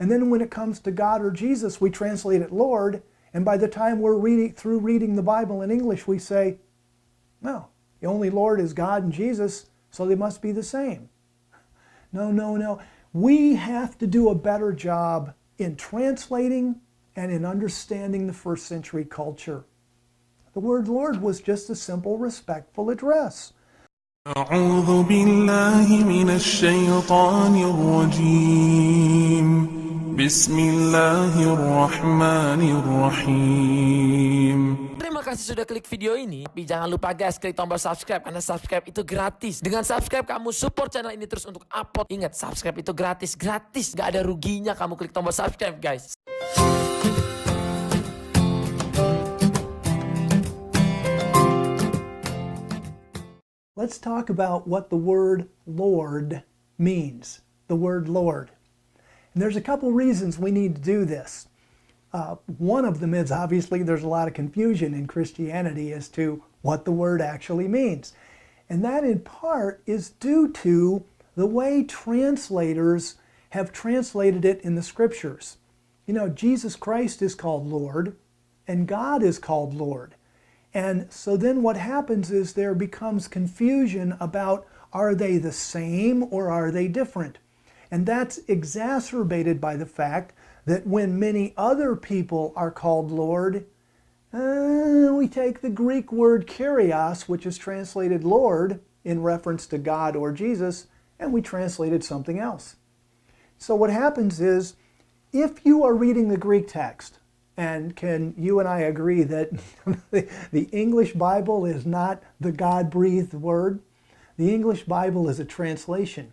And then when it comes to God or Jesus, we translate it Lord, and by the time we're reading the Bible in English, we say, no, the only Lord is God and Jesus, so they must be the same. No, no, no. We have to do a better job in translating and in understanding the first century culture. The word Lord was just a simple, respectful address. أعوذ بالله من الشيطان الرجيم بسم الله الرحمن الرحيم. Terima kasih sudah klik video ini. Tapi jangan lupa guys, klik tombol subscribe karena subscribe itu gratis. Dengan subscribe kamu support channel ini terus untuk upload. Ingat, subscribe itu gratis, gratis. Gak ada ruginya kamu klik tombol subscribe guys. Let's talk about what the word Lord means. The word Lord. And there's a couple reasons we need to do this. One of them is obviously there's a lot of confusion in Christianity as to what the word actually means. And that in part is due to the way translators have translated it in the scriptures. You know, Jesus Christ is called Lord and God is called Lord. And so then what happens is there becomes confusion about, are they the same or are they different? And that's exacerbated by the fact that when many other people are called Lord, we take the Greek word Kurios, which is translated Lord in reference to God or Jesus, and we translated something else. So what happens is, if you are reading the Greek text, and can you and I agree that the English Bible is not the God-breathed word? The English Bible is a translation.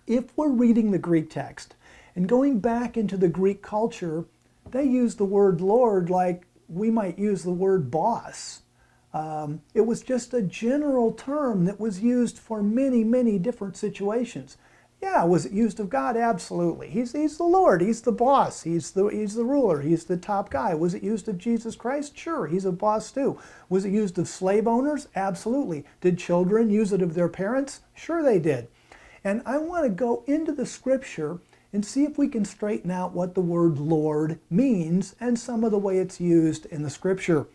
If we're reading the Greek text and going back into the Greek culture, they use the word Lord like we might use the word boss. It was just a general term that was used for many, many different situations. Yeah, was it used of God? Absolutely. He's the Lord. He's the boss. He's the ruler. He's the top guy. Was it used of Jesus Christ? Sure, he's a boss too. Was it used of slave owners? Absolutely. Did children use it of their parents? Sure they did. And I want to go into the scripture and see if we can straighten out what the word Lord means and some of the way it's used in the scripture.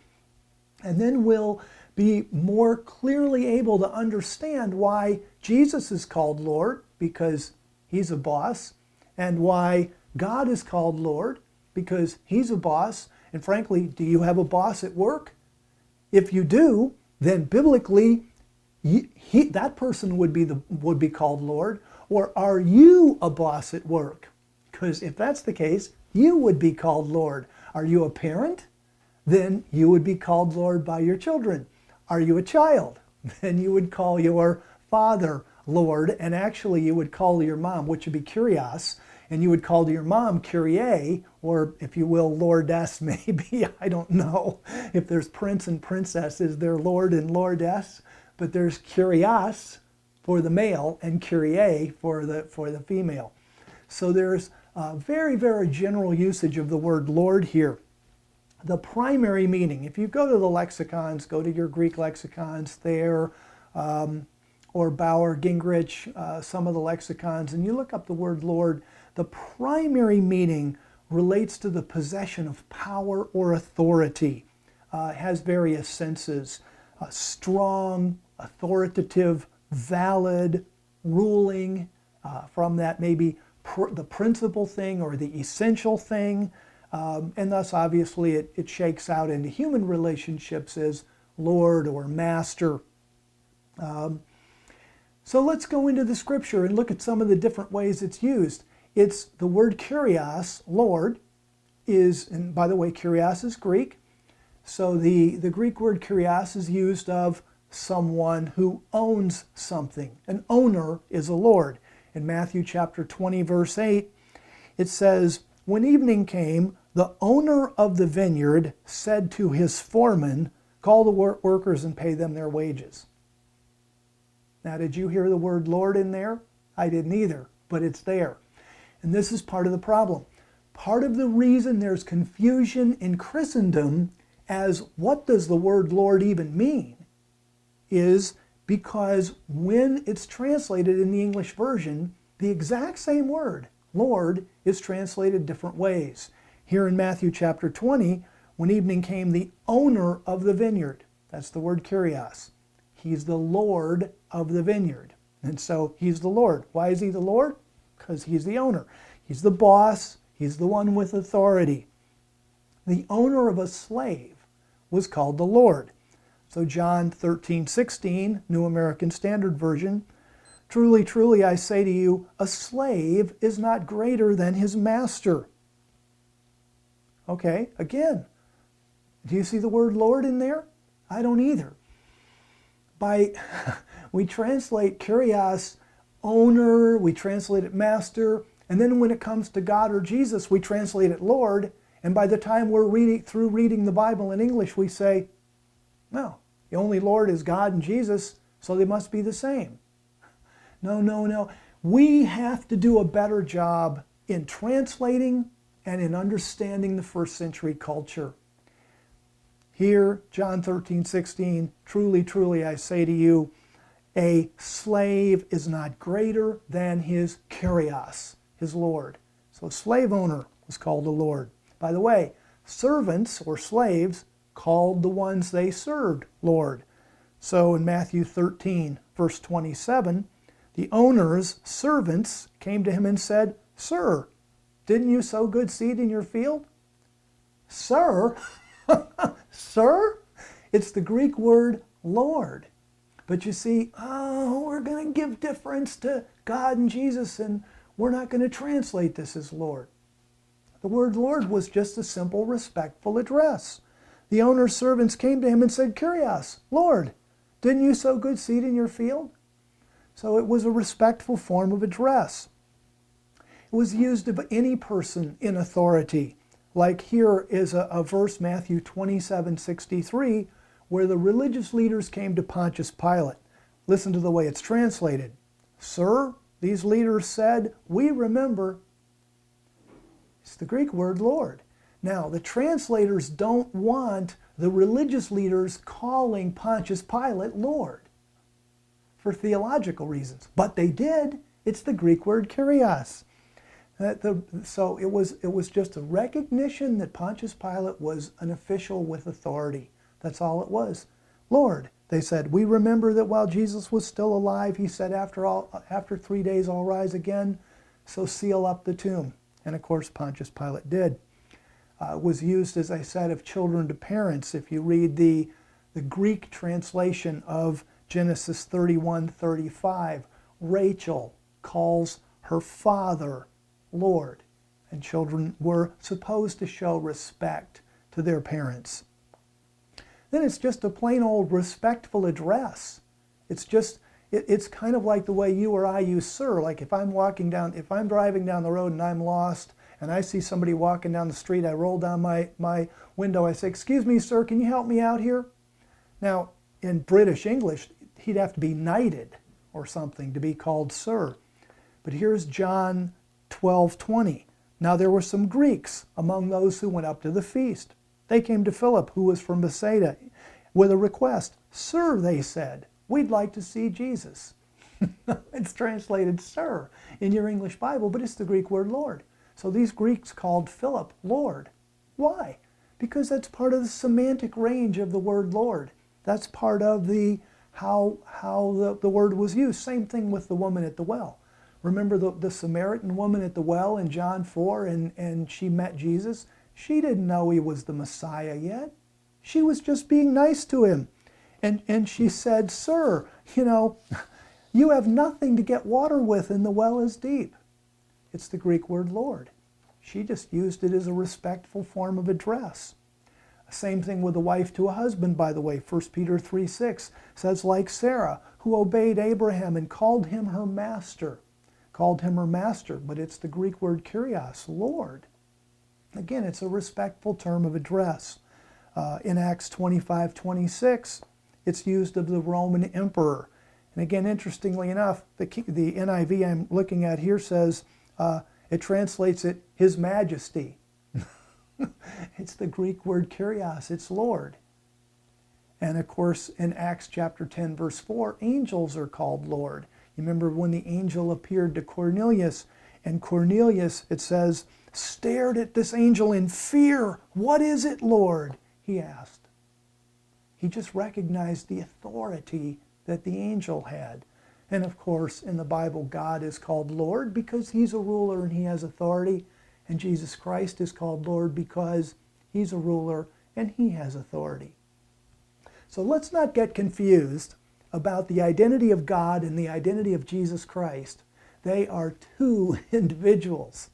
And then we'll be more clearly able to understand why Jesus is called Lord, because he's a boss, and why God is called Lord, because he's a boss. And frankly, do you have a boss at work? If you do, then biblically, that person would be called Lord. Or are you a boss at work? Because if that's the case, you would be called Lord. Are you a parent? Then you would be called Lord by your children. Are you a child? Then you would call your father Lord, and actually you would call your mom, which would be Kurios, and you would call your mom Kyrie, or if you will, Lordess maybe. I don't know if there's prince and princess, is there Lord and Lordess? But there's Kurios for the male and Kyrie for the female. So there's a very, very general usage of the word Lord here. The primary meaning, if you go to the lexicons, go to your Greek lexicons there, or Bauer, Gingrich, some of the lexicons, and you look up the word Lord, the primary meaning relates to the possession of power or authority. It has various senses: strong, authoritative, valid, ruling, from that maybe the principal thing or the essential thing, and thus obviously it shakes out into human relationships as Lord or Master. So let's go into the scripture and look at some of the different ways it's used. It's the word Kurios, Lord, is, and by the way, Kurios is Greek. So the Greek word Kurios is used of someone who owns something. An owner is a lord. In Matthew chapter 20, verse 8, it says, "When evening came, the owner of the vineyard said to his foreman, 'Call the workers and pay them their wages.'" Now, did you hear the word Lord in there? I didn't either, but it's there. And this is part of the problem. Part of the reason there's confusion in Christendom as what does the word Lord even mean is because when it's translated in the English version, the exact same word, Lord is translated different ways. Here in Matthew chapter 20, when evening came, the owner of the vineyard, that's the word Kurios, he's the Lord of the vineyard. And so he's the Lord. Why is he the Lord? Because he's the owner. He's the boss. He's the one with authority. The owner of a slave was called the Lord. So John 13:16, New American Standard Version, truly, truly, I say to you, a slave is not greater than his master. Okay, again, do you see the word Lord in there? I don't either. We translate Kurios, owner, we translate it master, and then when it comes to God or Jesus, we translate it Lord, and by the time we're through reading the Bible in English, we say, no, the only Lord is God and Jesus, so they must be the same. No, no, no. We have to do a better job in translating and in understanding the first century culture. Here, John 13:16, truly, truly, I say to you, a slave is not greater than his Kurios, his Lord. So a slave owner was called a Lord. By the way, servants or slaves called the ones they served Lord. So in Matthew 13, verse 27, the owner's servants came to him and said, Sir, didn't you sow good seed in your field? Sir? Sir? It's the Greek word Lord. But you see, we're going to give deference to God and Jesus, and we're not going to translate this as Lord. The word Lord was just a simple, respectful address. The owner's servants came to him and said, Kurios, Lord, didn't you sow good seed in your field? So it was a respectful form of address. It was used of any person in authority. Like here is a verse, Matthew 27:63, where the religious leaders came to Pontius Pilate. Listen to the way it's translated. Sir, these leaders said, we remember. It's the Greek word Lord. Now, the translators don't want the religious leaders calling Pontius Pilate Lord for theological reasons. But they did. It's the Greek word Kurios. So it was just a recognition that Pontius Pilate was an official with authority. That's all it was. Lord, they said, we remember that while Jesus was still alive, he said, after 3 days I'll rise again, so seal up the tomb. And of course, Pontius Pilate did. It was used, as I said, of children to parents. If you read the Greek translation of Genesis 31:35, Rachel calls her father Lord, and children were supposed to show respect to their parents. Then it's just a plain old respectful address. It's kind of like the way you or I use sir. Like if I'm driving down the road and I'm lost and I see somebody walking down the street, I roll down my window, I say, excuse me, sir, can you help me out here? Now, in British English, he'd have to be knighted or something to be called sir. But here's John 12:20. Now there were some Greeks among those who went up to the feast. They came to Philip, who was from Bethsaida, with a request. Sir, they said, we'd like to see Jesus. It's translated sir in your English Bible, but it's the Greek word Lord. So these Greeks called Philip Lord. Why? Because that's part of the semantic range of the word Lord. That's part of how the word was used. Same thing with the woman at the well. Remember the Samaritan woman at the well in John 4, and she met Jesus? She didn't know he was the Messiah yet. She was just being nice to him. And she said, Sir, you have nothing to get water with and the well is deep. It's the Greek word Lord. She just used it as a respectful form of address. Same thing with a wife to a husband, by the way. 1 Peter 3:6 says, like Sarah, who obeyed Abraham and called him her master. Called him her master, but it's the Greek word Kurios, Lord. Again, it's a respectful term of address. In Acts 25:26, it's used of the Roman emperor. And again, interestingly enough, the NIV I'm looking at here says, it translates it, His Majesty. It's the Greek word Kurios, it's Lord. And of course, in Acts chapter 10, verse 4, angels are called Lord. You remember when the angel appeared to Cornelius And Cornelius, it says, stared at this angel in fear. "What is it, Lord?" he asked. He just recognized the authority that the angel had. And of course, in the Bible, God is called Lord because he's a ruler and he has authority. And Jesus Christ is called Lord because he's a ruler and he has authority. So let's not get confused about the identity of God and the identity of Jesus Christ. They are two individuals.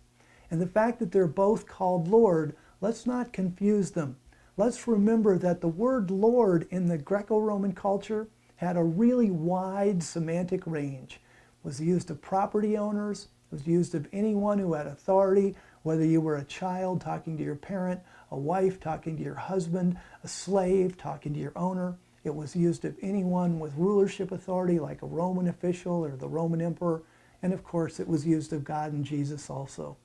And the fact that they're both called Lord, let's not confuse them. Let's remember that the word Lord in the Greco-Roman culture had a really wide semantic range. It was used of property owners. It was used of anyone who had authority, whether you were a child talking to your parent, a wife talking to your husband, a slave talking to your owner. It was used of anyone with rulership authority, like a Roman official or the Roman emperor. And of course, it was used of God and Jesus also.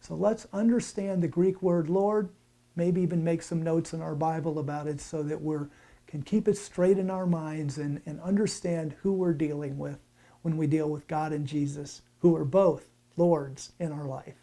So let's understand the Greek word Lord, maybe even make some notes in our Bible about it so that we can keep it straight in our minds and understand who we're dealing with when we deal with God and Jesus, who are both Lords in our life.